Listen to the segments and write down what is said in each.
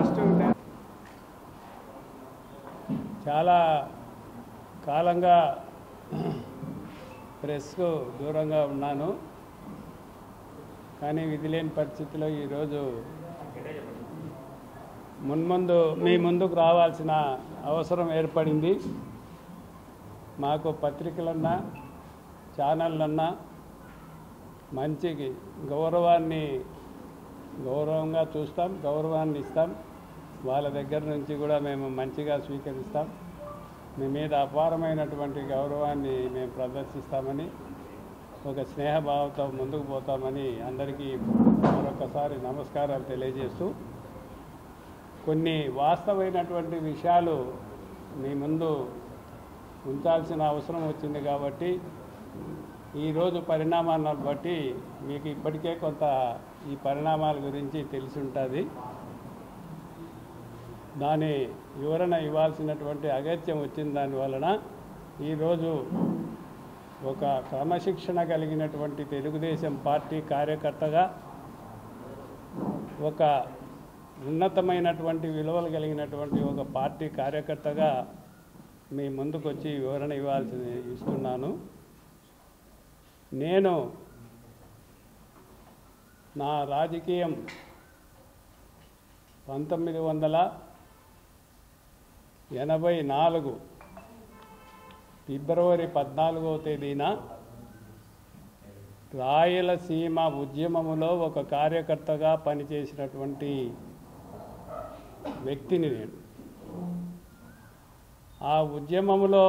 First చాలా కాలంగా ప్రెస్కు దూరంగా ఉన్నాను. కానీ విధిలేని పరిస్థితిలో ఈరోజు మున్ముందు మీ ముందుకు రావాల్సిన అవసరం ఏర్పడింది. మాకు పత్రికలన్నా ఛానళ్ళన్నా మంచి గౌరవంగా చూస్తాం, గౌరవాన్ని ఇస్తాం. వాళ్ళ దగ్గర నుంచి కూడా మేము మంచిగా స్వీకరిస్తాం. మీ మీద అపారమైనటువంటి గౌరవాన్ని మేము ప్రదర్శిస్తామని, ఒక స్నేహభావంతో ముందుకు పోతామని అందరికీ మరొకసారి నమస్కారాలు తెలియజేస్తూ, కొన్ని వాస్తవమైనటువంటి విషయాలు మీ ముందు ఉంచాల్సిన అవసరం వచ్చింది కాబట్టి ఈరోజు పరిణామాలను బట్టి మీకు ఇప్పటికే కొంత ఈ పరిణామాల గురించి తెలిసి ఉంటుంది. దాని వివరణ ఇవ్వాల్సినటువంటి అగత్యం వచ్చింది. దానివలన ఈరోజు ఒక క్రమశిక్షణ కలిగినటువంటి తెలుగుదేశం పార్టీ కార్యకర్తగా, ఒక ఉన్నతమైనటువంటి విలువలు కలిగినటువంటి ఒక పార్టీ కార్యకర్తగా మీ ముందుకు వచ్చి వివరణ ఇస్తున్నాను. నేను నా రాజకీయం 1984 ఫిబ్రవరి 14వ తేదీన రాయలసీమ ఉద్యమములో ఒక కార్యకర్తగా పనిచేసినటువంటి వ్యక్తిని నేను. ఆ ఉద్యమములో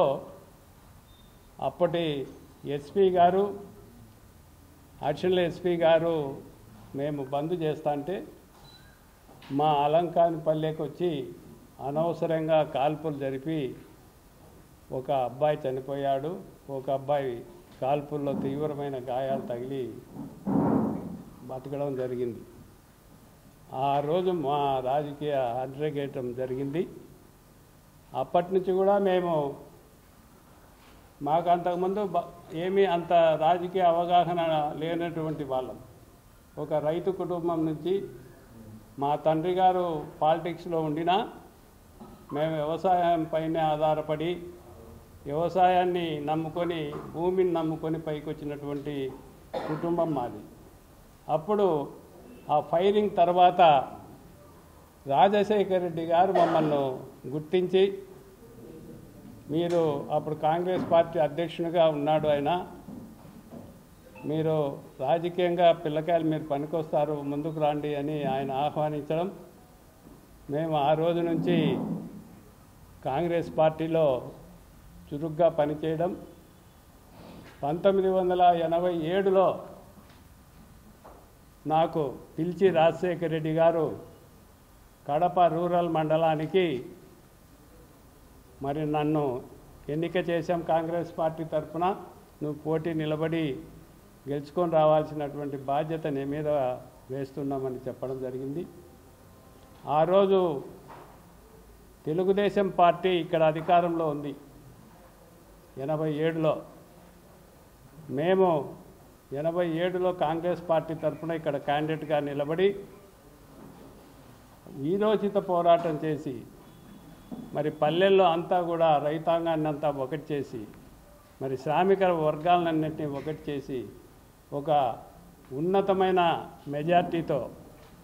అప్పటి ఎస్పీ గారు, అడిషనల్ ఎస్పీ గారు మేము బంద్ చేస్తా అంటే మా అలంకానిపల్లెకి వచ్చి అనవసరంగా కాల్పులు జరిపి ఒక అబ్బాయి చనిపోయాడు. ఒక అబ్బాయి కాల్పుల్లో తీవ్రమైన గాయాలు తగిలి బతకడం జరిగింది. ఆ రోజు మా రాజకీయ అడ్రగేయటం జరిగింది. అప్పటి నుంచి కూడా మాకు అంతకుముందు ఏమీ అంత రాజకీయ అవగాహన లేనటువంటి వాళ్ళం. ఒక రైతు కుటుంబం నుంచి మా తండ్రి గారు పాలిటిక్స్లో ఉండినా మేము వ్యవసాయం పైనే ఆధారపడి, వ్యవసాయాన్ని నమ్ముకొని, భూమిని నమ్ముకొని పైకి వచ్చినటువంటి కుటుంబం మాది. అప్పుడు ఆ ఫైరింగ్ తర్వాత రాజశేఖర రెడ్డి గారు మమ్మల్ని గుర్తించి, మీరు అప్పుడు కాంగ్రెస్ పార్టీ అధ్యక్షునిగా ఉన్నాడు ఆయన, మీరు రాజకీయంగా పిల్లకాయలు మీరు పనికొస్తారు, ముందుకు రండి అని ఆయన ఆహ్వానించడం, మేము ఆ రోజు నుంచి కాంగ్రెస్ పార్టీలో చురుగ్గా పనిచేయడం. 1987లో నాకు పిలిచి రాజశేఖర రెడ్డి గారు కడప రూరల్ మండలానికి మరి నన్ను ఎన్నిక చేశాం. కాంగ్రెస్ పార్టీ తరఫున నువ్వు పోటీ నిలబడి గెలుచుకొని రావాల్సినటువంటి బాధ్యత నీ మీద వేస్తున్నామని చెప్పడం జరిగింది. ఆ రోజు తెలుగుదేశం పార్టీ ఇక్కడ అధికారంలో ఉంది 87లో. మేము 87లో కాంగ్రెస్ పార్టీ తరఫున ఇక్కడ క్యాండిడేట్గా నిలబడి వీరోచిత పోరాటం చేసి, మరి పల్లెల్లో అంతా కూడా రైతాంగాన్ని అంతా ఒకటి చేసి, మరి శ్రామిక వర్గాలన్నింటినీ ఒకటి చేసి ఒక ఉన్నతమైన మెజార్టీతో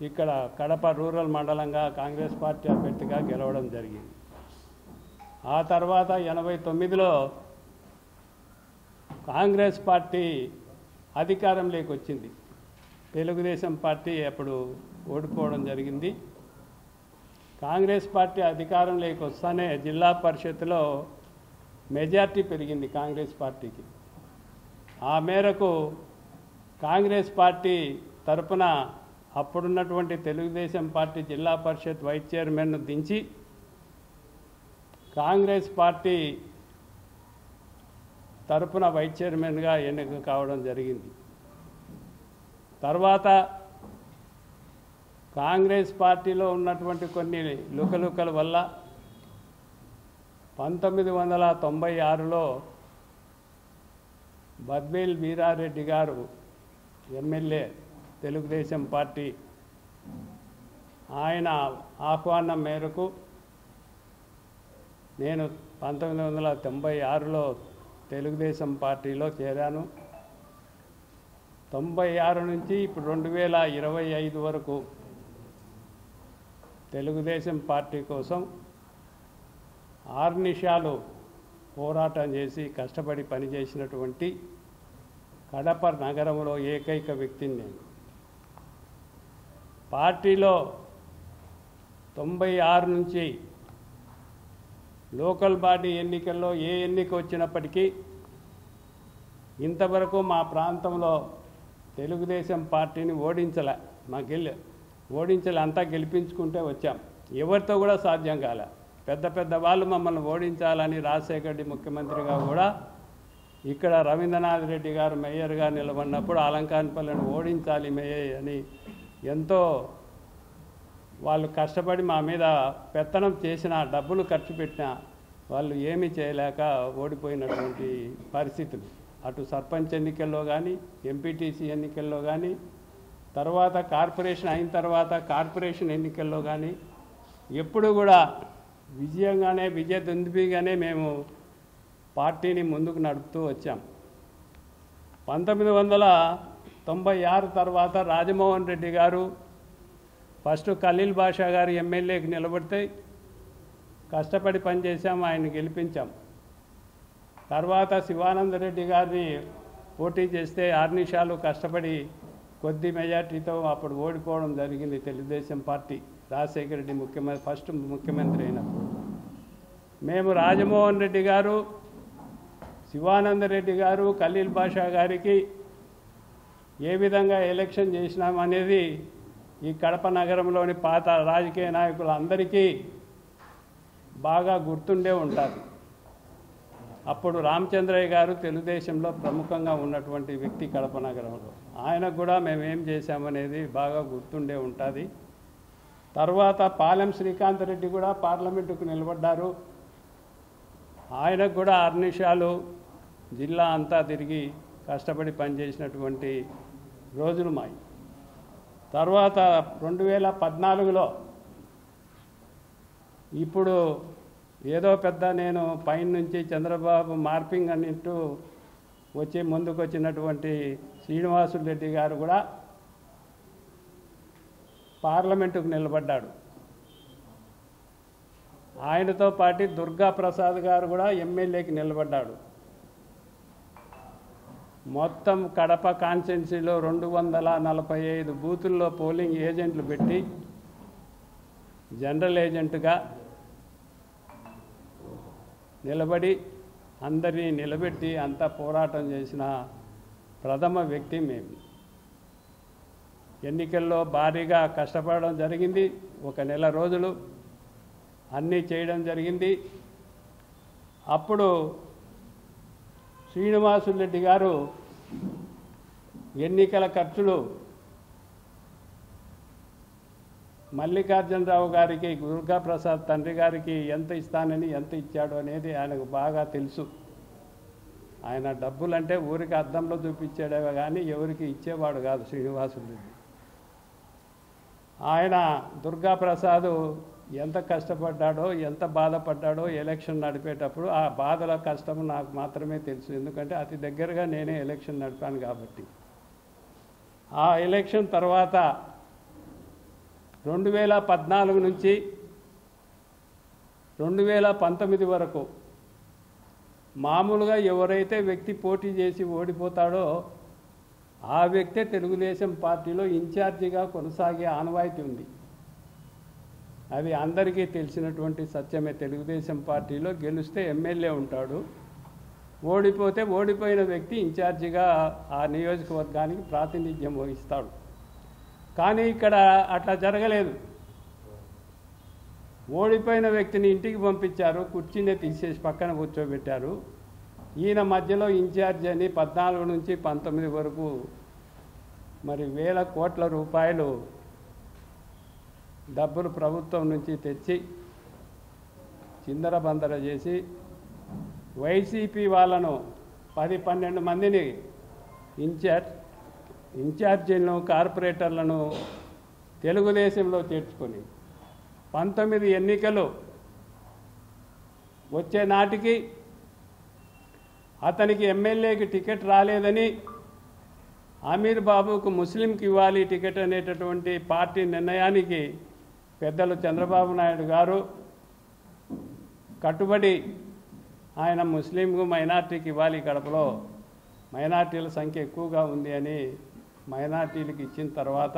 ఇక్కడ కడప రూరల్ మండలంగా కాంగ్రెస్ పార్టీ అభ్యర్థిగా గెలవడం జరిగింది. ఆ తర్వాత 89లో కాంగ్రెస్ పార్టీ అధికారంలోకి వచ్చింది. తెలుగుదేశం పార్టీ అప్పుడు ఓడిపోవడం జరిగింది. కాంగ్రెస్ పార్టీ అధికారంలోకి వస్తానే జిల్లా పరిషత్లో మెజార్టీ పెరిగింది కాంగ్రెస్ పార్టీకి. ఆ మేరకు కాంగ్రెస్ పార్టీ తరపున అప్పుడున్నటువంటి తెలుగుదేశం పార్టీ జిల్లా పరిషత్ వైస్ చైర్మన్ను దించి కాంగ్రెస్ పార్టీ తరపున వైస్ చైర్మన్గా ఎన్నిక కావడం జరిగింది. తర్వాత కాంగ్రెస్ పార్టీలో ఉన్నటువంటి కొన్ని లుకలుకల వల్ల 1996లో బద్వేల్ వీరారెడ్డి గారు ఎమ్మెల్యే తెలుగుదేశం పార్టీ, ఆయన ఆహ్వానం మేరకు నేను 1996లో తెలుగుదేశం పార్టీలో చేరాను. 96 నుంచి ఇప్పుడు 2025 వరకు తెలుగుదేశం పార్టీ కోసం ఆర్నిషాలు పోరాటం చేసి కష్టపడి పనిచేసినటువంటి కడప నగరంలో ఏకైక వ్యక్తిని నేను. పార్టీలో 96 నుంచి లోకల్ బాడీ ఎన్నికల్లో ఏ ఎన్నిక వచ్చినప్పటికీ ఇంతవరకు మా ప్రాంతంలో తెలుగుదేశం పార్టీని ఓడించలే, అంతా గెలిపించుకుంటే వచ్చాం. ఎవరితో కూడా సాధ్యం కాలే. పెద్ద వాళ్ళు మమ్మల్ని ఓడించాలని రాజశేఖర రెడ్డి ముఖ్యమంత్రిగా కూడా ఇక్కడ రవీంద్రనాథ్ రెడ్డి గారు మేయర్గా నిలబడినప్పుడు అలంకాన్పల్లిని ఓడించాలి మేయర్ అని ఎంతో వాళ్ళు కష్టపడి మా మీద పెత్తనం చేసిన, డబ్బులు ఖర్చు పెట్టిన వాళ్ళు ఏమీ చేయలేక ఓడిపోయినటువంటి పరిస్థితులు. అటు సర్పంచ్ ఎన్నికల్లో కానీ, ఎంపీటీసీ ఎన్నికల్లో కానీ, తర్వాత కార్పొరేషన్ అయిన తర్వాత కార్పొరేషన్ ఎన్నికల్లో కానీ ఎప్పుడు కూడా విజయదుందుబిగానే మేము పార్టీని ముందుకు నడుపుతూ వచ్చాం. 1996 తర్వాత రాజమోహన్ రెడ్డి గారు ఫస్ట్ ఖలీల్ బాషా గారు ఎమ్మెల్యేకి నిలబడితే కష్టపడి పనిచేసాం, ఆయన గెలిపించాం. తర్వాత శివానందరెడ్డి గారిని పోటీ చేస్తే 6 నిమిషాలు కష్టపడి కొద్ది మెజార్టీతో అప్పుడు ఓడిపోవడం జరిగింది తెలుగుదేశం పార్టీ. రాజశేఖర రెడ్డి ఫస్ట్ ముఖ్యమంత్రి అయినప్పుడు మేము రాజమోహన్ రెడ్డి గారు, శివానందరెడ్డి గారు, ఖలీల్ బాషా గారికి ఏ విధంగా ఎలక్షన్ చేసినామనేది ఈ కడప నగరంలోని పాత రాజకీయ నాయకులందరికీ బాగా గుర్తుండే ఉంటుంది. అప్పుడు రామచంద్రయ్య గారు తెలుగుదేశంలో ప్రముఖంగా ఉన్నటువంటి వ్యక్తి కడప నగరంలో. ఆయనకు కూడా మేమేం చేశామనేది బాగా గుర్తుండే ఉంటుంది. తర్వాత పాలెం శ్రీకాంత్ రెడ్డి కూడా పార్లమెంటుకు నిలబడ్డారు. ఆయనకు కూడా 6 నిమిషాలు జిల్లా అంతా తిరిగి కష్టపడి పనిచేసినటువంటి రోజులు మాయి. తర్వాత 2014లో ఇప్పుడు ఏదో పెద్ద నేను పైన నుంచి చంద్రబాబు మార్పింగ్ అన్నింటూ ముందుకు వచ్చినటువంటి శ్రీనివాసులు రెడ్డి గారు కూడా పార్లమెంటుకు నిలబడ్డాడు. ఆయనతో పాటు దుర్గా ప్రసాద్ గారు కూడా ఎమ్మెల్యేకి నిలబడ్డాడు. మొత్తం కడప కాన్స్టిట్యున్సీలో 245 బూతుల్లో పోలింగ్ ఏజెంట్లు పెట్టి జనరల్ ఏజెంట్గా నిలబడి అందరినీ నిలబెట్టి అంతా పోరాటం చేసిన ప్రథమ వ్యక్తి మేము. ఎన్నికల్లో భారీగా కష్టపడడం జరిగింది. 1 నెల రోజులు అన్నీ చేయడం జరిగింది. అప్పుడు శ్రీనివాసులు రెడ్డి గారు ఎన్నికల ఖర్చులు మల్లికార్జునరావు గారికి, దుర్గా ప్రసాద్ తండ్రి గారికి ఎంత ఇస్తానని ఎంత ఇచ్చాడు అనేది ఆయనకు బాగా తెలుసు. ఆయన డబ్బులంటే ఊరికి అద్దంలో చూపించాడే కానీ ఎవరికి ఇచ్చేవాడు కాదు శ్రీనివాసులు రెడ్డి. ఆయన దుర్గా ప్రసాద్ ఎంత కష్టపడ్డాడో, ఎంత బాధపడ్డాడో ఎలక్షన్ నడిపేటప్పుడు ఆ బాధల కష్టము నాకు మాత్రమే తెలుసు. ఎందుకంటే అతి దగ్గరగా నేనే ఎలక్షన్ నడిపాను కాబట్టి. ఆ ఎలక్షన్ తర్వాత 2014 నుంచి 2019 వరకు మామూలుగా ఎవరైతే వ్యక్తి పోటీ చేసి ఓడిపోతాడో ఆ వ్యక్తే తెలుగుదేశం పార్టీలో ఇన్ఛార్జిగా కొనసాగే ఆనవాయితీ ఉంది. అది అందరికీ తెలిసినటువంటి సత్యమే. తెలుగుదేశం పార్టీలో గెలిస్తే ఎమ్మెల్యే ఉంటాడు, ఓడిపోతే ఓడిపోయిన వ్యక్తి ఇన్ఛార్జిగా ఆ నియోజకవర్గానికి ప్రాతినిధ్యం వహిస్తాడు. కానీ ఇక్కడ అట్లా జరగలేదు. ఓడిపోయిన వ్యక్తిని ఇంటికి పంపించారు, కుర్చీనే తీసేసి పక్కన కూర్చోబెట్టారు. ఈయన మధ్యలో ఇన్ఛార్జ్ అని 14 నుంచి 19 వరకు మరి వేల కోట్ల రూపాయలు డబ్బులు ప్రభుత్వం నుంచి తెచ్చి చిందరబందర చేసి వైసీపీ వాళ్ళను 10-12 మందిని ఇన్ఛార్జీలను, కార్పొరేటర్లను తెలుగుదేశంలో చేర్చుకొని 19 ఎన్నికలు వచ్చే నాటికి అతనికి ఎమ్మెల్యేకి టికెట్ రాలేదని అమీర్ బాబుకు ముస్లింకి ఇవ్వాలి టికెట్ అనేటటువంటి పార్టీ నిర్ణయానికి పెద్దలు చంద్రబాబు నాయుడు గారు కట్టుబడి ఆయన ముస్లింకు మైనార్టీకి ఇవ్వాలి, కడపలో మైనార్టీల సంఖ్య ఎక్కువగా ఉంది అని మైనార్టీలకు ఇచ్చిన తర్వాత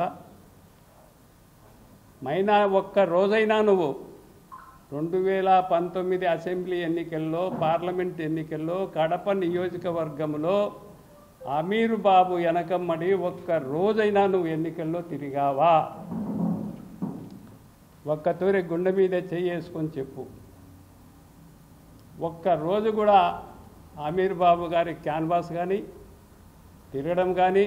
ఒక్క రోజైనా నువ్వు 2019 అసెంబ్లీ ఎన్నికల్లో పార్లమెంట్ ఎన్నికల్లో కడప నియోజకవర్గంలో అమీర్ బాబు వెనకమ్మడి ఒక్క రోజైనా నువ్వు ఎన్నికల్లో తిరిగావా? ఒక్క తూరి గుండె మీద చేసుకొని చెప్పు. ఒక్క రోజు కూడా అమీర్ బాబు గారి క్యాన్వాస్ కానీ తిరగడం కానీ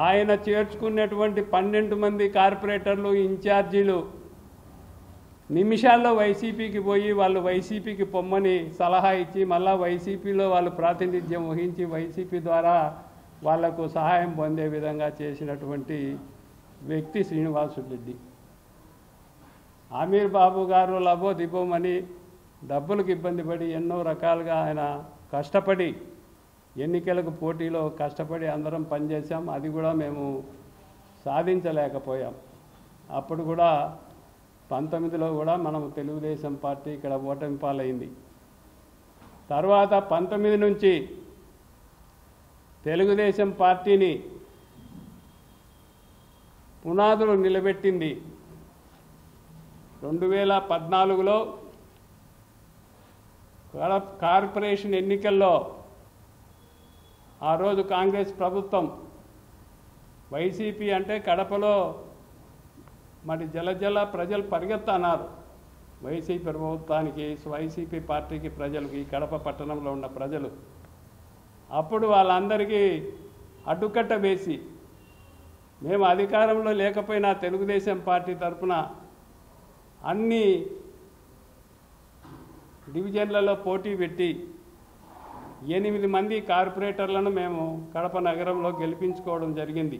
ఆయన చేర్చుకున్నటువంటి 12 మంది కార్పొరేటర్లు ఇన్ఛార్జీలు నిమిషాల్లో వైసీపీకి పోయి వాళ్ళు వైసీపీకి పొమ్మని సలహా ఇచ్చి మళ్ళా వైసీపీలో వాళ్ళు ప్రాతినిధ్యం వహించి వైసీపీ ద్వారా వాళ్లకు సహాయం పొందే విధంగా చేసినటువంటి వ్యక్తి శ్రీనివాసురెడ్డి. అమీర్ బాబు గారు లబో దిబోమని డబ్బులకు ఇబ్బంది పడి ఎన్నో రకాలుగా ఆయన కష్టపడి ఎన్నికలకు పోటీలో కష్టపడి అందరం పనిచేసాం. అది కూడా మేము సాధించలేకపోయాం. అప్పుడు కూడా 19లో కూడా మనం తెలుగుదేశం పార్టీ ఇక్కడ ఓటమి పాలైంది. తర్వాత 19 నుంచి తెలుగుదేశం పార్టీని పునాదులు నిలబెట్టింది 2014లో కార్పొరేషన్ ఎన్నికల్లో ఆ రోజు కాంగ్రెస్ ప్రభుత్వం వైసీపీ అంటే కడపలో మరి జల ప్రజలు పరిగెత్తన్నారు వైసీపీ ప్రభుత్వానికి, వైసీపీ పార్టీకి, ప్రజలకి, కడప పట్టణంలో ఉన్న ప్రజలు. అప్పుడు వాళ్ళందరికీ అడ్డుకట్ట వేసి మేము అధికారంలో లేకపోయినా తెలుగుదేశం పార్టీ తరఫున అన్ని డివిజన్లలో పోటీ పెట్టి 8 మంది కార్పొరేటర్లను మేము కడప నగరంలో గెలిపించుకోవడం జరిగింది.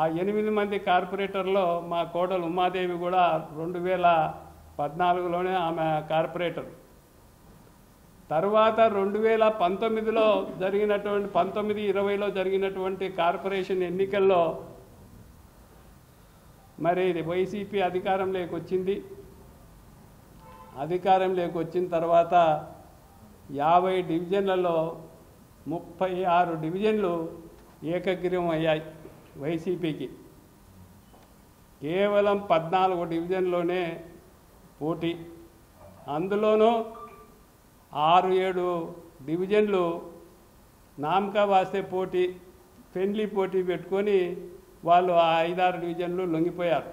ఆ 8 మంది కార్పొరేటర్లో మా కోడలు ఉమాదేవి కూడా 2014లోనే ఆమె కార్పొరేటర్. తర్వాత 2019లో జరిగినటువంటి 19-20లో జరిగినటువంటి కార్పొరేషన్ ఎన్నికల్లో మరి వైసీపీ అధికారంలోకి వచ్చింది. అధికారంలోకి వచ్చిన తర్వాత 50 డివిజన్లలో 36 డివిజన్లు ఏకగ్రీవం అయ్యాయి వైసీపీకి. కేవలం 14 డివిజన్లోనే పోటీ. అందులోనూ 6-7 డివిజన్లు నామకా వాస్తే పోటీ, ఫ్రెండ్లీ పోటీ పెట్టుకొని వాళ్ళు ఆ 5-6 డివిజన్లు లొంగిపోయారు.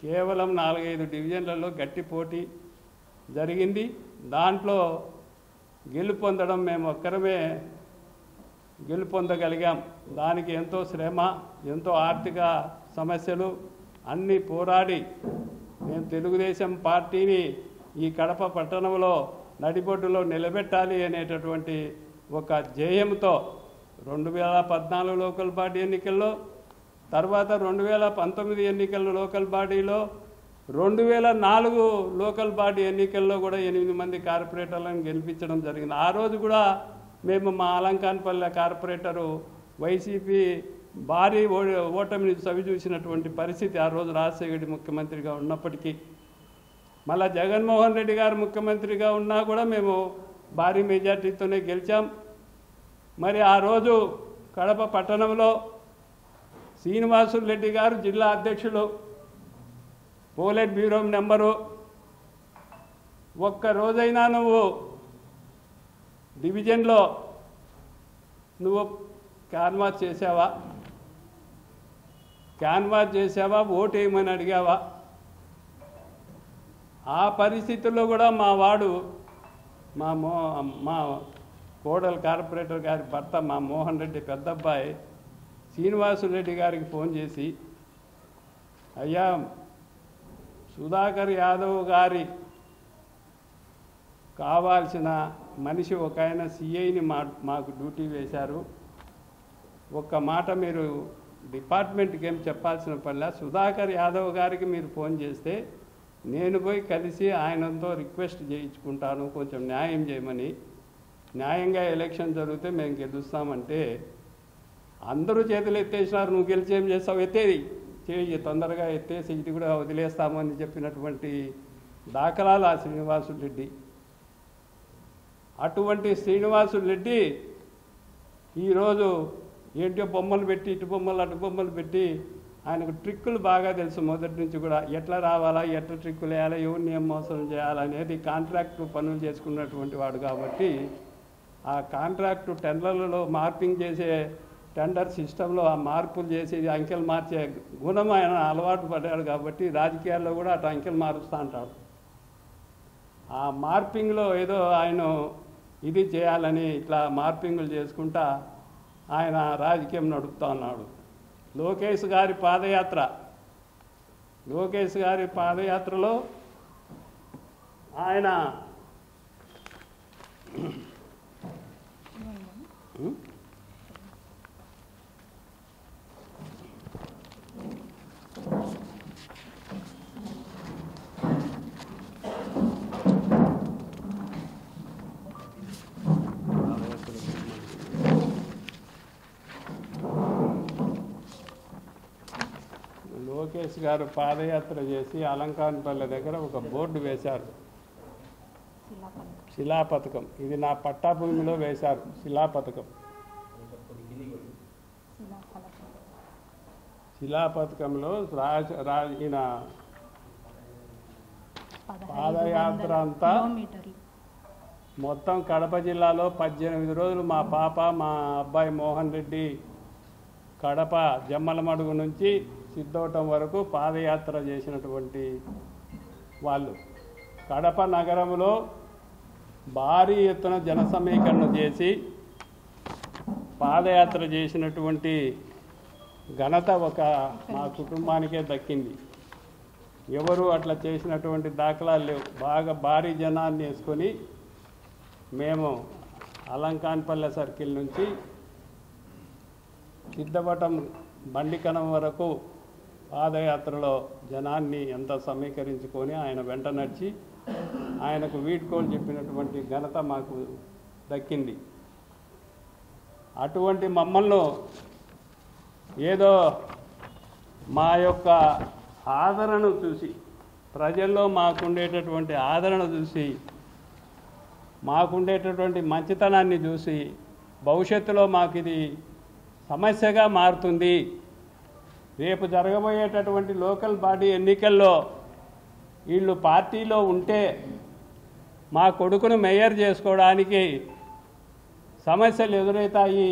కేవలం 4-5 డివిజన్లలో గట్టి పోటీ జరిగింది. దాంట్లో గెలుపొందడం మేము ఒక్కరమే గెలుపొందగలిగాం. దానికి ఎంతో శ్రమ, ఎంతో ఆర్థిక సమస్యలు అన్నీ పోరాడి మేము తెలుగుదేశం పార్టీని ఈ కడప పట్టణంలో నడిబొడ్డులో నిలబెట్టాలి అనేటటువంటి ఒక ధ్యేయంతో 2014 లోకల్ బాడీ ఎన్నికల్లో, తర్వాత 2019 ఎన్నికల్లో లోకల్ బాడీలో, 2004 లోకల్ బాడీ ఎన్నికల్లో కూడా 8 మంది కార్పొరేటర్లను గెలిపించడం జరిగింది. ఆ రోజు కూడా మేము మా అలంకాన్పల్లె కార్పొరేటరు వైసీపీ భారీ ఓటమిని చవిచూసినటువంటి పరిస్థితి ఆ రోజు రాజశేఖర రెడ్డి ముఖ్యమంత్రిగా ఉన్నప్పటికీ. మళ్ళా జగన్మోహన్ రెడ్డి గారు ముఖ్యమంత్రిగా ఉన్నా కూడా మేము భారీ మెజార్టీతోనే గెలిచాం. మరి ఆ రోజు కడప పట్టణంలో శ్రీనివాసురెడ్డి గారు జిల్లా అధ్యక్షులు, పోలెట్ బ్యూరో నెంబరు. ఒక్క రోజైనా నువ్వు డివిజన్లో నువ్వు క్యాన్వాస్ చేసావా? క్యాన్వాస్ చేసావా? ఓటు వేయమని అడిగావా? ఆ పరిస్థితుల్లో కూడా మా వాడు మా కోడలు కార్పొరేటర్ గారి భర్త మా మోహన్ రెడ్డి పెద్దబ్బాయి శ్రీనివాసురెడ్డి గారికి ఫోన్ చేసి, అయ్యా సుధాకర్ యాదవ్ గారి కావాల్సిన మనిషి ఒక ఆయన సిఐని మాకు డ్యూటీ వేశారు, ఒక్క మాట మీరు డిపార్ట్మెంట్కి ఏం చెప్పాల్సిన పనిలా సుధాకర్ యాదవ్ గారికి మీరు ఫోన్ చేస్తే నేను పోయి కలిసి ఆయనతో రిక్వెస్ట్ చేయించుకుంటాను కొంచెం న్యాయం చేయమని, న్యాయంగా ఎలక్షన్ జరిగితే మేము గెలుస్తామంటే అందరూ చేతులు ఎత్తేసినారు. నువ్వు గెలిచి ఏం చేస్తావు, ఎత్తేది చేయి తొందరగా ఎత్తేసి ఇది కూడా వదిలేస్తామని చెప్పినటువంటి దాఖలాలు ఆ శ్రీనివాసులు రెడ్డి. అటువంటి శ్రీనివాసులు రెడ్డి ఈరోజు ఏంటో బొమ్మలు పెట్టి ఇటు బొమ్మలు అటు బొమ్మలు పెట్టి ఆయనకు ట్రిక్కులు బాగా తెలుసు మొదటి నుంచి కూడా. ఎట్లా రావాలా, ఎట్లా ట్రిక్కులు వేయాలా, ఎవరిని ఏం మోసం చేయాలనేది కాంట్రాక్టు పనులు చేసుకున్నటువంటి వాడు కాబట్టి ఆ కాంట్రాక్టు టెండర్లలో మార్పింగ్ చేసే టెండర్ సిస్టంలో ఆ మార్పులు చేసి అంకెలు మార్చే గుణం ఆయన అలవాటు పడ్డాడు కాబట్టి రాజకీయాల్లో కూడా అటు అంకెలు మారుస్తూ అంటాడు. ఆ మార్పింగ్లో ఏదో ఆయన ఇది చేయాలని ఇట్లా మార్పింగులు చేసుకుంటా ఆయన రాజకీయం నడుపుతా ఉన్నాడు. లోకేష్ గారి పాదయాత్రలో ఆయన లోకేష్ గారు పాదయాత్ర చేసి అలంకాన్పల్లె దగ్గర ఒక బోర్డు వేశారు, శిలాపథకం. ఇది నా పట్టాభూమిలో వేశారు శిలాపథకం. శిలాపథకంలో ఈయన పాదయాత్ర అంతా మొత్తం కడప జిల్లాలో 18 రోజులు మా పాప మా అబ్బాయి మోహన్ రెడ్డి కడప జమ్మలమడుగు నుంచి సిద్ధోటం వరకు పాదయాత్ర చేసినటువంటి వాళ్ళు. కడప నగరంలో భారీ ఎత్తున జన సమీకరణ చేసి పాదయాత్ర చేసినటువంటి ఘనత మా కుటుంబానికే దక్కింది. ఎవరు అట్లా చేసినటువంటి దాఖలాలు లేవు. బాగా భారీ జనాన్ని వేసుకొని మేము అలంకాన్పల్లె సర్కిల్ నుంచి సిద్ధవటం బండికనం వరకు పాదయాత్రలో జనాన్ని ఎంత సమీకరించుకొని ఆయన వెంట నడిచి ఆయనకు వీడ్కోలు చెప్పినటువంటి ఘనత మాకు దక్కింది. అటువంటి మమ్మల్ని ఏదో మా యొక్క ఆదరణను చూసి, ప్రజల్లో మాకుండేటటువంటి ఆదరణ చూసి, మాకుండేటటువంటి మంచితనాన్ని చూసి భవిష్యత్తులో మాకు ఇది సమస్యగా మారుతుంది, రేపు జరగబోయేటటువంటి లోకల్ బాడీ ఎన్నికల్లో వీళ్ళు పార్టీలో ఉంటే మా కొడుకును మేయర్ చేసుకోవడానికి సమస్యలు ఎదురవుతాయి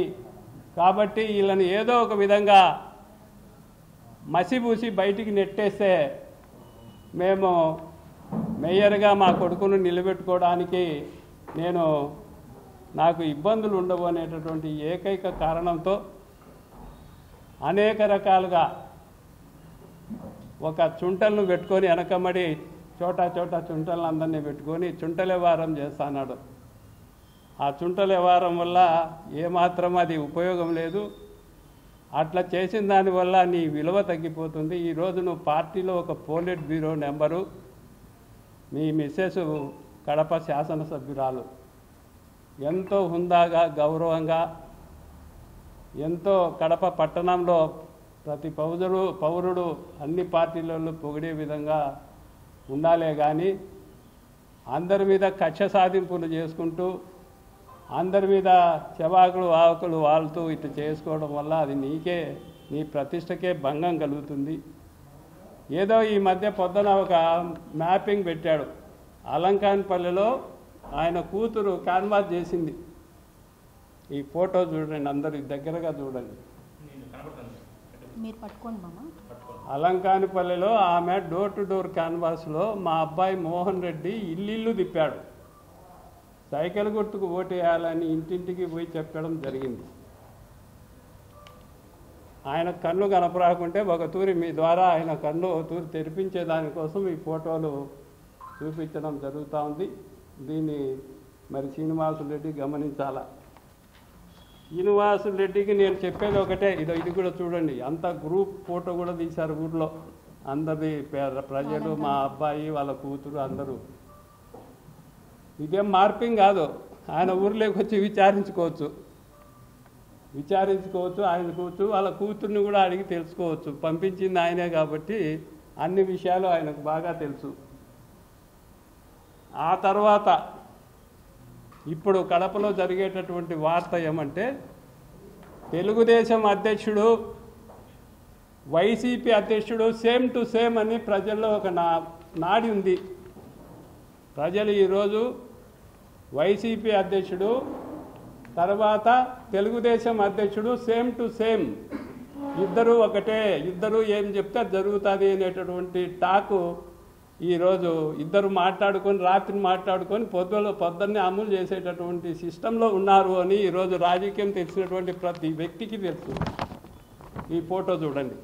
కాబట్టి వీళ్ళని ఏదో ఒక విధంగా మసిబూసి బయటికి నెట్టేస్తే మేము మేయర్గా మా కొడుకును నిలబెట్టుకోవడానికి నాకు ఇబ్బందులు ఉండవు అనేటటువంటి ఏకైక కారణంతో అనేక రకాలుగా ఒక చుంటలను పెట్టుకొని వెనకమడి చోటా చుంటలను అందరినీ పెట్టుకొని చుంటల వ్యవహారం చేస్తున్నాడు. ఆ చుంటల వ్యవహారం వల్ల ఏమాత్రం అది ఉపయోగం లేదు. అట్లా చేసిన దానివల్ల నీ విలువ తగ్గిపోతుంది. ఈరోజు నువ్వు పార్టీలో ఒక పోలిట్ బ్యూరో నెంబరు, మీ మిస్సెస్ కడప శాసనసభ్యురాలు, ఎంతో హుందాగా గౌరవంగా ఎంతో కడప పట్టణంలో ప్రతి పౌరుడు అన్ని పార్టీలలో పొగిడే విధంగా ఉండాలే కానీ అందరి మీద కక్ష సాధింపులు చేసుకుంటూ అందరి మీద చెవాకులు ఆకులు వాళ్తూ ఇట్లా చేసుకోవడం వల్ల అది నీ ప్రతిష్టకే భంగం కలుగుతుంది. ఏదో ఈ మధ్య పొద్దున ఒక మ్యాపింగ్ పెట్టాడు. అలంకాన్పల్లెలో ఆయన కూతురు కాన్వాస్ చేసింది. ఈ ఫోటో చూడండి, అందరు దగ్గరగా చూడండి. అలంకాన్పల్లెలో ఆమె డోర్ టు డోర్ క్యాన్వాస్లో మా అబ్బాయి మోహన్ రెడ్డి ఇల్లు తిప్పాడు. సైకిల్ గుర్తుకు ఓటేయాలని ఇంటింటికి పోయి చెప్పడం జరిగింది. ఆయన కన్ను కనపరాకుంటే ఒక తూరి మీ ద్వారా ఆయన కన్ను తూరి తెరిపించే దానికోసం ఈ ఫోటోలు చూపించడం జరుగుతూ ఉంది. దీన్ని మరి శ్రీనివాసులు రెడ్డి గమనించాలా. శ్రీనివాసులు రెడ్డికి నేను చెప్పేది ఒకటే, ఇది కూడా చూడండి, అంత గ్రూప్ ఫోటో కూడా తీశారు ఊర్లో అందరి ప్రజలు, మా అబ్బాయి వాళ్ళ కూతురు అందరూ. ఇదేం మార్పింగ్ కాదు, ఆయన ఊర్లోకి వచ్చి విచారించుకోవచ్చు, ఆయన వాళ్ళ కూతుర్ని కూడా అడిగి తెలుసుకోవచ్చు. పంపించింది ఆయనే కాబట్టి అన్ని విషయాలు ఆయనకు బాగా తెలుసు. ఆ తర్వాత ఇప్పుడు కడపలో జరిగేటటువంటి వార్త ఏమంటే, తెలుగుదేశం అధ్యక్షుడు వైసీపీ అధ్యక్షుడు సేమ్ టు సేమ్ అని ప్రజల్లో ఒక నాడి ఉంది. ప్రజలు ఈరోజు వైసీపీ అధ్యక్షుడు తర్వాత తెలుగుదేశం అధ్యక్షుడు సేమ్ టు సేమ్, ఇద్దరు ఒకటే, ఇద్దరు ఏం చెప్తే జరుగుతుంది అనేటటువంటి టాకు ఈరోజు ఇద్దరు మాట్లాడుకొని రాత్రి మాట్లాడుకొని పొద్దున్నే అమలు చేసేటటువంటి సిస్టంలో ఉన్నారు అని ఈరోజు రాజకీయం తెలిసినటువంటి ప్రతి వ్యక్తికి తెలుసు. ఈ ఫోటో చూడండి.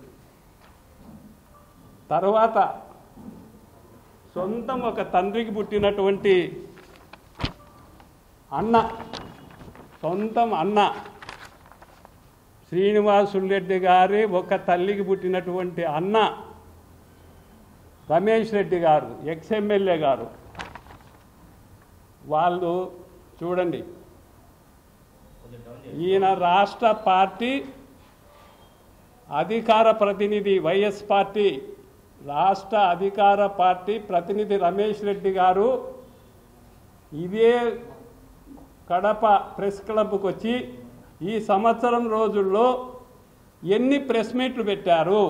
తర్వాత సొంతం ఒక తండ్రికి పుట్టినటువంటి సొంతం అన్న శ్రీనివాసులు రెడ్డి గారి ఒక తల్లికి పుట్టినటువంటి అన్న రమేష్ రెడ్డి గారు, ఎక్స్ఎమ్మెల్యే గారు, వాళ్ళు చూడండి, ఈయన రాష్ట్ర పార్టీ అధికార ప్రతినిధి, వైఎస్ పార్టీ రాష్ట్ర అధికార పార్టీ ప్రతినిధి రమేష్ రెడ్డి గారు ఇదే కడప ప్రెస్ క్లబ్కి వచ్చి ఈ సంవత్సరం రోజుల్లో ఎన్ని ప్రెస్ మీట్లు పెట్టారు,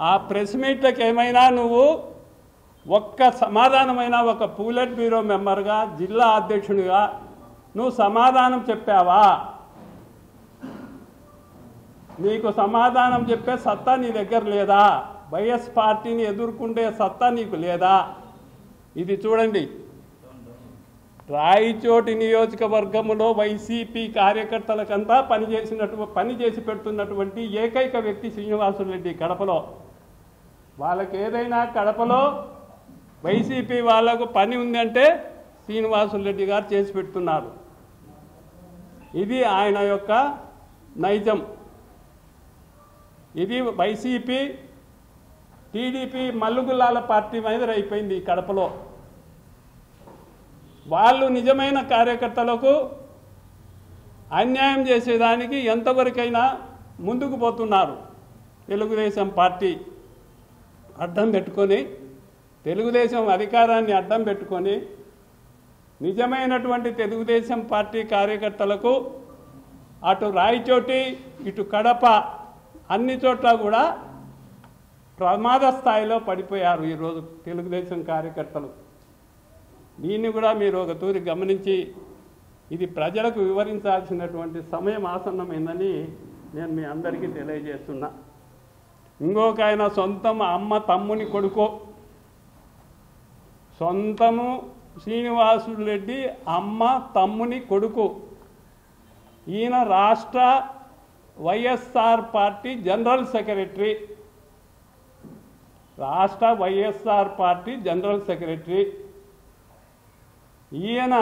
ఆ ప్రెస్ మీట్లకు ఏమైనా నువ్వు ఒక్క సమాధానమైన ఒక పోలిట్ బ్యూరో మెంబర్గా, జిల్లా అధ్యక్షునిగా నువ్వు సమాధానం చెప్పావా? నీకు సమాధానం చెప్పే సత్తా నీ దగ్గర లేదా? వైఎస్ పార్టీని ఎదుర్కొంటే సత్తా నీకు లేదా? ఇది చూడండి, రాయచోటి నియోజకవర్గంలో వైసీపీ కార్యకర్తలకంతా పని చేసి పెడుతున్నటువంటి ఏకైక వ్యక్తి శ్రీనివాసులు రెడ్డి కడపలో. వాళ్ళకి ఏదైనా కడపలో వైసీపీ వాళ్ళకు పని ఉందంటే శ్రీనివాసులు రెడ్డి గారు చేసి పెడుతున్నారు. ఇది ఆయన యొక్క నైజం. ఇది వైసీపీ టీడీపీ మల్లుగుల్లాల పార్టీ మీద అయిపోయింది కడపలో. వాళ్ళు నిజమైన కార్యకర్తలకు అన్యాయం చేసేదానికి ఎంతవరకైనా ముందుకు పోతున్నారు. తెలుగుదేశం పార్టీ అడ్డం పెట్టుకొని, తెలుగుదేశం అధికారాన్ని అడ్డం పెట్టుకొని నిజమైనటువంటి తెలుగుదేశం పార్టీ కార్యకర్తలకు అటు రాయచోటి ఇటు కడప అన్ని చోట్ల కూడా ప్రమాద స్థాయిలో పడిపోయారు ఈరోజు తెలుగుదేశం కార్యకర్తలు. దీన్ని కూడా మీరు ఒక తూరి గమనించి ఇది ప్రజలకు వివరించాల్సినటువంటి సమయం ఆసన్నమైందని నేను మీ అందరికీ తెలియజేస్తున్నా. ఇంకొక ఆయన సొంతం అమ్మ తమ్ముని కొడుకు, సొంతము శ్రీనివాసులు రెడ్డి అమ్మ తమ్ముని కొడుకు, ఈయన రాష్ట్ర వైఎస్ఆర్ పార్టీ జనరల్ సెక్రటరీ, రాష్ట్ర వైఎస్ఆర్ పార్టీ జనరల్ సెక్రటరీ. ఈయన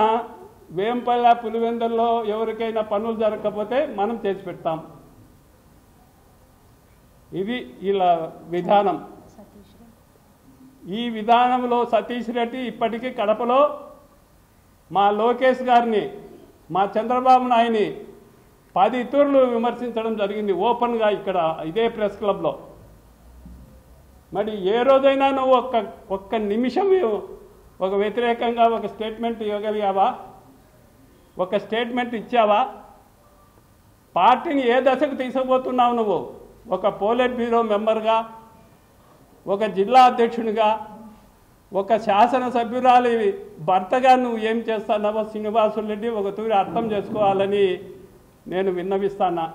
వేంపల్ల పులివెందుల్లో ఎవరికైనా పనులు జరగకపోతే మనం చేసి పెడతాం. ఇది ఇలా విధానం. ఈ విధానంలో సతీష్ రెడ్డి ఇప్పటికీ కడపలో మా లోకేష్ గారిని, మా చంద్రబాబు నాయుడిని 10 తూర్లు విమర్శించడం జరిగింది ఓపెన్గా ఇక్కడ ఇదే ప్రెస్ క్లబ్లో. మరి ఏ రోజైనా నువ్వు ఒక్క నిమిషం ఒక వ్యతిరేకంగా ఒక స్టేట్మెంట్ ఇవ్వగలిగావా? ఒక స్టేట్మెంట్ ఇచ్చావా? పార్టీని ఏ దశకు తీసుకుపోతున్నావు నువ్వు? ఒక పోలిట్ బ్యూరో మెంబర్గా, ఒక జిల్లా అధ్యక్షునిగా, ఒక శాసనసభ్యురాలి భర్తగా నువ్వు ఏం చేస్తున్నావో శ్రీనివాసులు రెడ్డి ఒక తూరి అర్థం చేసుకోవాలని నేను విన్నవిస్తానా.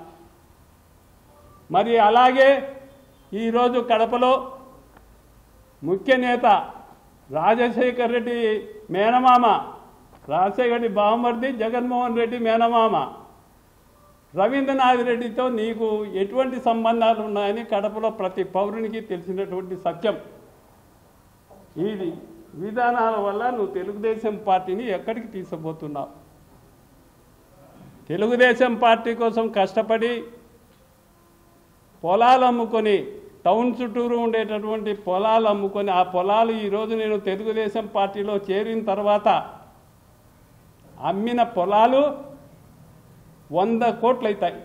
మరి అలాగే ఈరోజు కడపలో ముఖ్య నేత రాజశేఖర్ రెడ్డి మేనమామ, రాజశేఖర్ రెడ్డి బావమర్ది, జగన్మోహన్ రెడ్డి మేనమామ రవీంద్రనాథ్ రెడ్డితో నీకు ఎటువంటి సంబంధాలు ఉన్నాయని కడపలో ప్రతి పౌరునికి తెలిసినటువంటి సత్యం. ఈ విధానాల వల్ల నువ్వు తెలుగుదేశం పార్టీని ఎక్కడికి తీసుకుపోతున్నావు? తెలుగుదేశం పార్టీ కోసం కష్టపడి పొలాలు అమ్ముకొని టౌన్ చుట్టూరు ఉండేటటువంటి పొలాలు అమ్ముకొని ఆ పొలాలు ఈరోజు నేను తెలుగుదేశం పార్టీలో చేరిన తర్వాత అమ్మిన పొలాలు 100 కోట్లు అవుతాయి.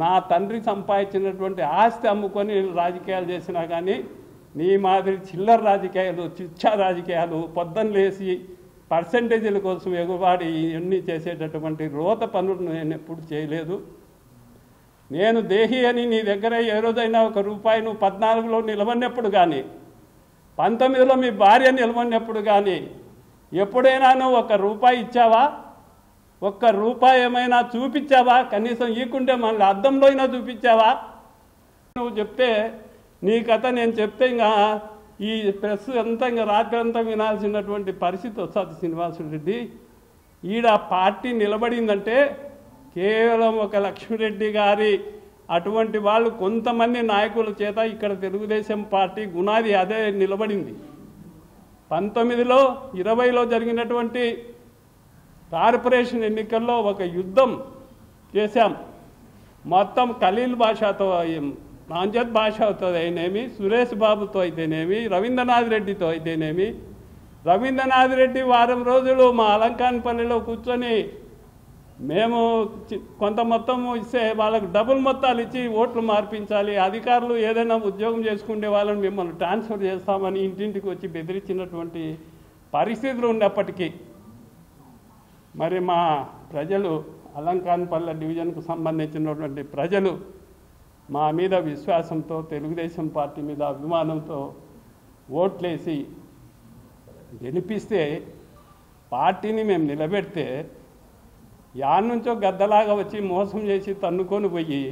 నా తండ్రి సంపాదించినటువంటి ఆస్తి అమ్ముకొని నేను రాజకీయాలు చేసినా కానీ నీ మాదిరి చిల్లర రాజకీయాలు, చిచ్చా రాజకీయాలు, పొద్దున్న లేసి పర్సంటేజీల కోసం ఎగుబాడి ఇవన్నీ చేసేటటువంటి రోత పనులు నేను ఎప్పుడు చేయలేదు. నేను దేహి అని నీ దగ్గర ఏ రోజైనా ₹1 నువ్వు 14లో నిలబడినప్పుడు కానీ 19లో మీ భార్య నిలబడినప్పుడు కానీ ఎప్పుడైనా నువ్వు ₹1 ఇచ్చావా? ₹1 ఏమైనా చూపించావా? కనీసం ఈకుంటే మళ్ళీ అద్దంలో అయినా చూపించావా? నువ్వు చెప్తే నీ కథ నేను చెప్తే ఇంకా ఈ ప్రెస్ అంతా ఇంకా రాత్రి అంతా వినాల్సినటువంటి పరిస్థితి వస్తుంది. శ్రీనివాసరెడ్డి ఈడ పార్టీ నిలబడిందంటే కేవలం ఒక లక్ష్మిరెడ్డి గారి అటువంటి వాళ్ళు కొంతమంది నాయకుల చేత ఇక్కడ తెలుగుదేశం పార్టీ గుణాది అదే నిలబడింది. 19లో 20లో జరిగినటువంటి కార్పొరేషన్ ఎన్నికల్లో ఒక యుద్ధం చేశాం. మొత్తం ఖలీల్ భాషతో, నాంజద్ భాషతో అయితేనేమి, సురేష్ బాబుతో అయితేనేమి, రవీంద్రనాథ్ రెడ్డితో అయితేనేమి. రవీంద్రనాథ్ రెడ్డి వారం రోజులు మా అలంకాన్పల్లిలో కూర్చొని మేము కొంత మొత్తం ఇస్తే వాళ్ళకు డబుల్ మొత్తాలు ఇచ్చి ఓట్లు మార్పించాలి, అధికారులు ఏదైనా ఉద్యోగం చేసుకునే వాళ్ళని మిమ్మల్ని ట్రాన్స్ఫర్ చేస్తామని ఇంటింటికి వచ్చి బెదిరించినటువంటి పరిస్థితులు ఉన్నప్పటికీ మరి మా ప్రజలు, అలంకాన్పల్లి డివిజన్కు సంబంధించినటువంటి ప్రజలు మా మీద విశ్వాసంతో, తెలుగుదేశం పార్టీ మీద అభిమానంతో ఓట్లేసి గెలిపిస్తే పార్టీని మేము నిలబెడితే యాన్ నుంచో గద్దలాగా వచ్చి మోసం చేసి తన్నుకొని పోయి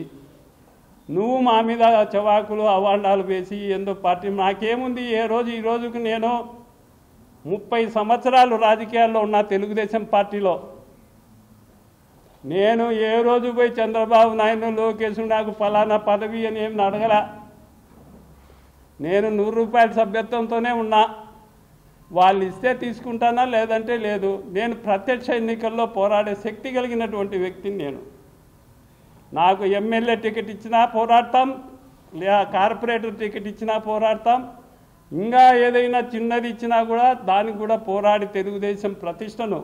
నువ్వు మా మీద చవాకులు అవాండాలు వేసి ఎందో పార్టీ నాకేముంది. ఏ రోజు ఈ రోజుకి నేను 30 సంవత్సరాలు రాజకీయాల్లో ఉన్నా తెలుగుదేశం పార్టీలో. నేను ఏ రోజు పోయి చంద్రబాబు నాయుడు, లోకేష్ నాకు ఫలానా పదవి అని ఏమి అడగల. నేను ₹100 సభ్యత్వంతోనే ఉన్నా. వాళ్ళు ఇస్తే తీసుకుంటానా, లేదంటే లేదు. నేను ప్రత్యక్ష ఎన్నికల్లో పోరాడే శక్తి కలిగినటువంటి వ్యక్తిని. నేను నాకు ఎమ్మెల్యే టికెట్ ఇచ్చినా పోరాడతాం, కార్పొరేటర్ టికెట్ ఇచ్చినా పోరాడతాం, ఇంకా ఏదైనా చిన్నది ఇచ్చినా కూడా దానికి కూడా పోరాడి తెలుగుదేశం ప్రతిష్టను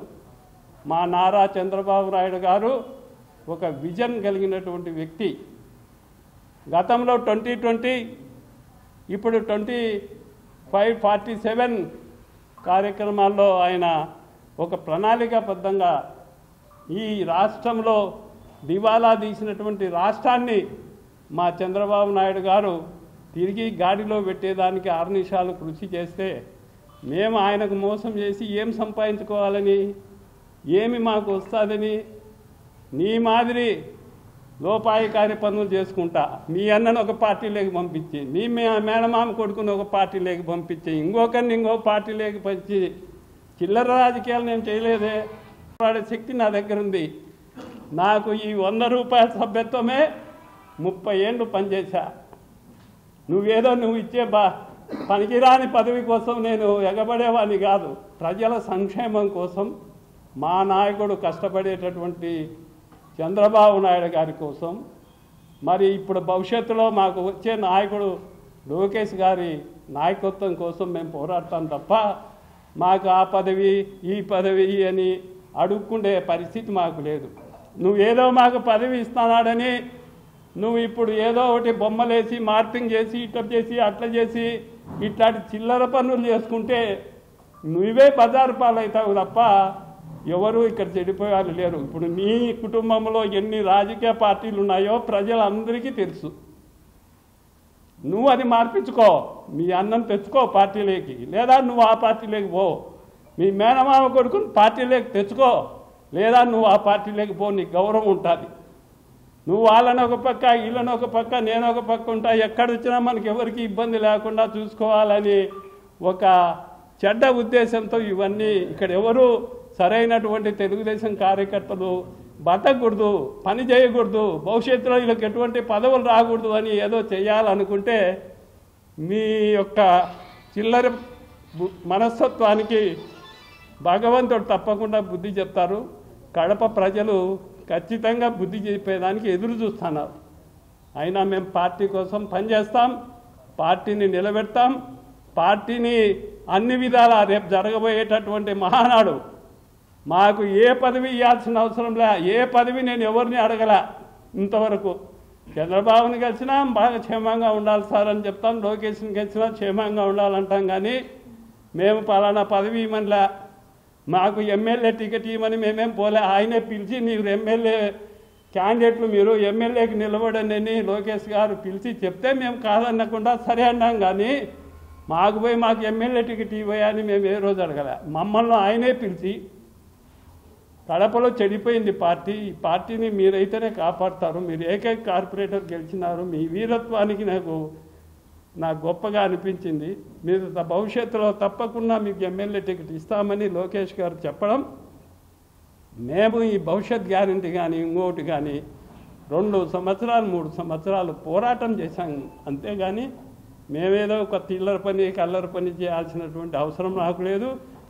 మా నారా చంద్రబాబు నాయుడు గారు ఒక విజన్ కలిగినటువంటి వ్యక్తి. గతంలో 2020, ఇప్పుడు 2547 కార్యక్రమాల్లో ఆయన ఒక ప్రణాళికాబద్ధంగా ఈ రాష్ట్రంలో దివాలా తీసినటువంటి రాష్ట్రాన్ని మా చంద్రబాబు నాయుడు గారు తిరిగి గాడిలో పెట్టేదానికి అహర్నిశాలు కృషి చేస్తే మేము ఆయనకు మోసం చేసి ఏం సంపాదించుకోవాలని, ఏమి మాకు వస్తుందని నీ మాదిరి లోపాయికారి పనులు చేసుకుంటా మీ అన్నను ఒక పార్టీలోకి పంపించి, నీ మేనమామ కొడుకుని ఒక పార్టీలోకి పంపించి, ఇంకొకరిని ఇంకో పార్టీలోకి పంచి చిల్లర రాజకీయాలు నేను చేయలేదే. వాడే శక్తి నా దగ్గర ఉంది. నాకు ఈ ₹100 సభ్యత్వమే 30 ఏళ్ళు పనిచేశా. నువ్వేదో నువ్వు ఇచ్చే పనికిరాని పదవి కోసం నేను ఎగబడేవాడిని కాదు. ప్రజల సంక్షేమం కోసం మా నాయకుడు కష్టపడేటటువంటి చంద్రబాబు నాయుడు గారి కోసం, మరి ఇప్పుడు భవిష్యత్తులో మాకు వచ్చే నాయకుడు లోకేష్ గారి నాయకత్వం కోసం మేము పోరాడతాం తప్ప మాకు ఆ పదవి ఈ పదవి అని అడుక్కుండే పరిస్థితి మాకు లేదు. నువ్వేదో మాకు పదవి ఇస్తున్నాడని నువ్వు ఇప్పుడు ఏదో ఒకటి బొమ్మలేసి మార్పింగ్ చేసి ఇట్లా చేసి అట్లా చేసి ఇట్లాంటి చిల్లర పనులు చేసుకుంటే నువ్వే బజారు పాలవుతావు తప్ప ఎవరు ఇక్కడ చెడిపోయారు లేరు. ఇప్పుడు నీ కుటుంబంలో ఎన్ని రాజకీయ పార్టీలు ఉన్నాయో ప్రజలందరికీ తెలుసు. నువ్వు అది మార్పించుకో, మీ అన్నం తెచ్చుకో పార్టీలోకి, లేదా నువ్వు ఆ పార్టీలోకి పో. మీ మేనమామ కొడుకుని పార్టీలోకి తెచ్చుకో, లేదా నువ్వు ఆ పార్టీలోకి పో. నీకు గౌరవం ఉంటుంది. నువ్వు వాళ్ళని ఒక పక్క, వీళ్ళని ఒక పక్క, నేను ఒక పక్క ఉంటా. ఎక్కడొచ్చినా మనకి ఎవరికి ఇబ్బంది లేకుండా చూసుకోవాలని ఒక చెడ్డ ఉద్దేశంతో ఇవన్నీ ఇక్కడ ఎవరు సరైనటువంటి తెలుగుదేశం కార్యకర్తలు బతకూడదు, పని చేయకూడదు, భవిష్యత్తులో వీళ్ళకి ఎటువంటి పదవులు రాకూడదు అని ఏదో చేయాలనుకుంటే మీ యొక్క చిల్లర మనస్తత్వానికి భగవంతుడు తప్పకుండా బుద్ధి చెప్తారు. కడప ప్రజలు ఖచ్చితంగా బుద్ధి చెప్పేదానికి ఎదురు చూస్తున్నారు. అయినా మేము పార్టీ కోసం పనిచేస్తాం, పార్టీని నిలబెడతాం, పార్టీని అన్ని విధాలా రేపు జరగబోయేటటువంటి మహానాడు మాకు ఏ పదవి ఇవ్వాల్సిన అవసరం లే. ఏ పదవి నేను ఎవరిని అడగలా ఇంతవరకు. చంద్రబాబుని కలిసినా బాగా క్షేమంగా ఉండాలి సార్ అని చెప్తాం, లోకేష్ని కలిసినా క్షేమంగా ఉండాలంటాం. కానీ మేము పలానా పదవి ఇవ్వమనిలే, మాకు ఎమ్మెల్యే టికెట్ ఇవ్వమని మేమేం పోలే. ఆయనే పిలిచి మీరు ఎమ్మెల్యే క్యాండిడేట్లు మీరు ఎమ్మెల్యేకి నిలబడండి లోకేష్ గారు పిలిచి చెప్తే మేము కాదనకుండా సరే అన్నాం. కానీ మాకు పోయి మాకు ఎమ్మెల్యే టికెట్ ఇవ్వని మేము ఏ రోజు అడగలే. మమ్మల్ని ఆయనే పిలిచి కడపలో చెడిపోయింది పార్టీ, ఈ పార్టీని మీరైతేనే కాపాడతారు, మీరు ఏకైక కార్పొరేటర్ గెలిచినారు, మీ వీరత్వానికి నాకు గొప్పగా అనిపించింది, మీరు భవిష్యత్తులో తప్పకుండా మీకు ఎమ్మెల్యే టికెట్ ఇస్తామని లోకేష్ గారు చెప్పడం, మేము ఈ భవిష్యత్ గ్యారంటీ కానీ ఇంకోటి కానీ 2 సంవత్సరాలు 3 సంవత్సరాలు పోరాటం చేశాం. అంతేగాని మేమేదో ఒక తిల్లర పని కల్లర పని చేయాల్సినటువంటి అవసరం నాకు లేదు.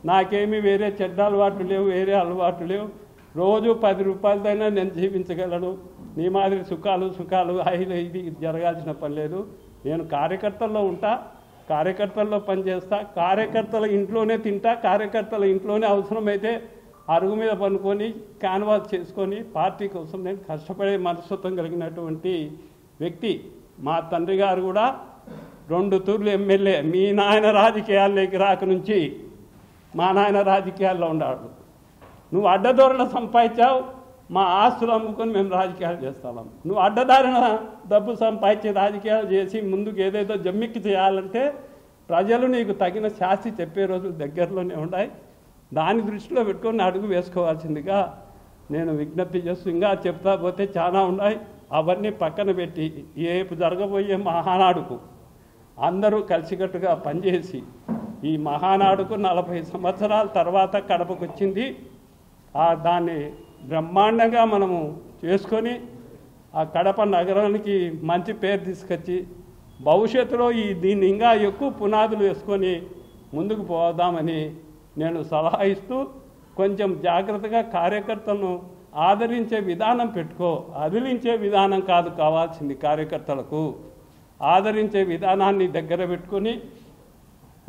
నాకేమీ వేరే చెడ్డ అలవాట్లు లేవు, వేరే అలవాట్లు లేవు. రోజు 10 రూపాయలతోనే నేను జీవించగలను. నీ మాదిరి సుఖాలు హైలు ఇది జరగాల్సిన పని లేదు. నేను కార్యకర్తల్లో ఉంటా, కార్యకర్తల్లో పనిచేస్తా, కార్యకర్తల ఇంట్లోనే తింటా, కార్యకర్తల ఇంట్లోనే అవసరమైతే అరుగు మీద పనుకొని క్యాన్వాస్ చేసుకొని పార్టీ కోసం నేను కష్టపడే మనస్తత్వం కలిగినటువంటి వ్యక్తి. మా తండ్రి గారు కూడా 2 తూర్లు ఎమ్మెల్యే. మీ నాయన రాజకీయాల్లోకి రాక నుంచి మా నాయన రాజకీయాల్లో ఉన్నాడు. నువ్వు అడ్డదోరణ సంపాదించావు, మా ఆస్తులు అమ్ముకొని మేము రాజకీయాలు చేస్తాం. నువ్వు అడ్డదారిన డబ్బు సంపాదించి రాజకీయాలు చేసి ముందుకు ఏదేదో జమ్మిక్కి చేయాలంటే ప్రజలు నీకు తగిన శాస్తి చెప్పే రోజులు దగ్గరలోనే ఉన్నాయి. దాని దృష్టిలో పెట్టుకొని అడుగు వేసుకోవాల్సిందిగా నేను విజ్ఞప్తి చేస్తూ, ఇంకా చెప్తా పోతే చాలా ఉన్నాయి. అవన్నీ పక్కన పెట్టి రేపు జరగబోయే మహానాడుకు అందరూ కలిసికట్టుగా పనిచేసి, ఈ మహానాడుకు 40 సంవత్సరాల తర్వాత కడపకు వచ్చింది, దాన్ని బ్రహ్మాండంగా మనము చేసుకొని ఆ కడప నగరానికి మంచి పేరు తీసుకొచ్చి భవిష్యత్తులో దీన్ని ఇంకా ఎక్కువ పునాదులు వేసుకొని ముందుకు పోదామని నేను సలహా ఇస్తూ, కొంచెం జాగ్రత్తగా కార్యకర్తలను ఆదరించే విధానం పెట్టుకో. అదిలించే విధానం కాదు కావాల్సింది కార్యకర్తలకు, ఆదరించే విధానాన్ని దగ్గర పెట్టుకొని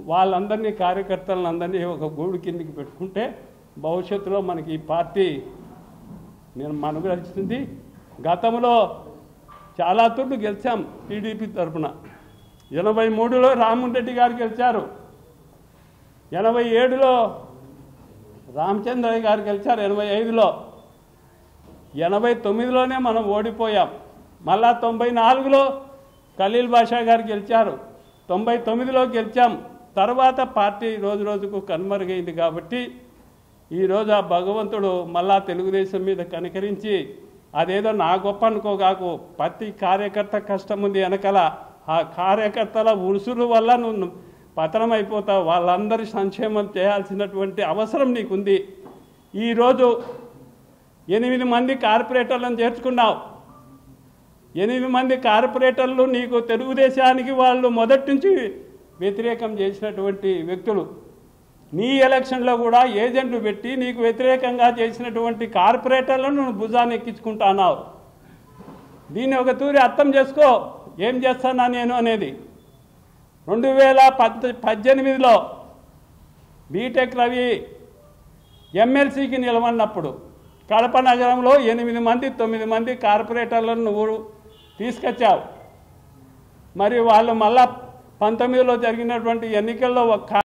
వాళ్ళందరినీ కార్యకర్తలందరినీ ఒక గూడు కిందికి పెట్టుకుంటే భవిష్యత్తులో మనకి ఈ పార్టీ మనుగడిస్తుంది. గతంలో చాలా తూర్లు గెలిచాం టీడీపీ తరఫున. 83లో రామ్మోహన్ రెడ్డి గారు గెలిచారు, 87లో రామచంద్రయ్య గారు గెలిచారు, 85లో, 89లోనే మనం ఓడిపోయాం. మళ్ళా 94లో ఖలీల్ బాషా గారు గెలిచారు, 99లో గెలిచాం. తర్వాత పార్టీ రోజు రోజుకు కనుమరుగైంది. కాబట్టి ఈరోజు ఆ భగవంతుడు మళ్ళా తెలుగుదేశం మీద కనికరించి, అదేదో నా గొప్ప అనుకోగాకు, ప్రతి కార్యకర్త కష్టం ఉంది వెనకాల. ఆ కార్యకర్తల ఉరుసుల వల్ల నువ్వు పతనం అయిపోతావు. వాళ్ళందరి సంక్షేమం చేయాల్సినటువంటి అవసరం నీకుంది. ఈరోజు 8 మంది కార్పొరేటర్లను చేర్చుకున్నావు. 8 మంది కార్పొరేటర్లు నీకు తెలుగుదేశానికి వాళ్ళు మొదటి నుంచి వ్యతిరేకం చేసినటువంటి వ్యక్తులు. నీ ఎలక్షన్లో కూడా ఏజెంట్లు పెట్టి నీకు వ్యతిరేకంగా చేసినటువంటి కార్పొరేటర్లను నువ్వు భుజాన్ని ఎక్కించుకుంటున్నావు. దీన్ని ఒక తూరి అర్థం చేసుకో, ఏం చేస్తానా నేను అనేది. 2018లో బీటెక్ రవి ఎమ్మెల్సీకి నిలవన్నప్పుడు కడప నగరంలో 8 మంది 9 మంది కార్పొరేటర్లను నువ్వు తీసుకొచ్చావు. మరి వాళ్ళు మళ్ళా 19లో జరిగినటువంటి ఎన్నికల్లో ఒక